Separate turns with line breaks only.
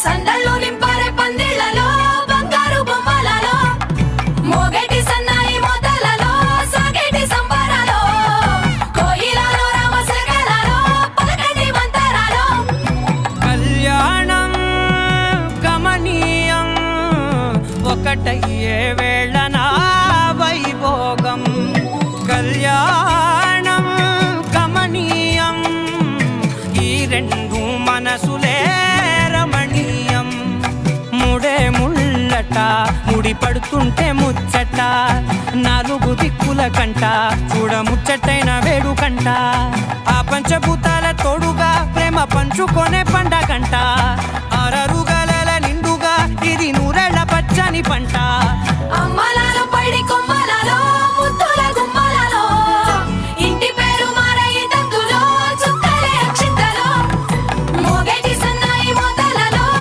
సందళ్ళు నింపారే పందిళ్లలో బంగారు బొమ్మలలో మోగేటి సన్నాయి మోతలలో సాగేటి సంబరాలో కోయిలలో రామశకలలో పలకటి మంతరాలో
కళ్యాణం గమనీయం ఒకటయ్యే వేళనా వైభోగం కళ్యాణం గమనీయం ఈ రెండు మనసులే రమణీయం ముడే ముళ్ళట ముడి పడుతుంటే ముచ్చట నాలుగు దిక్కుల కంట చూడ ముచ్చటైన వేడుకంట ఆ పంచభూతాల తోడుగా ప్రేమ పంచుకొనే పండగంట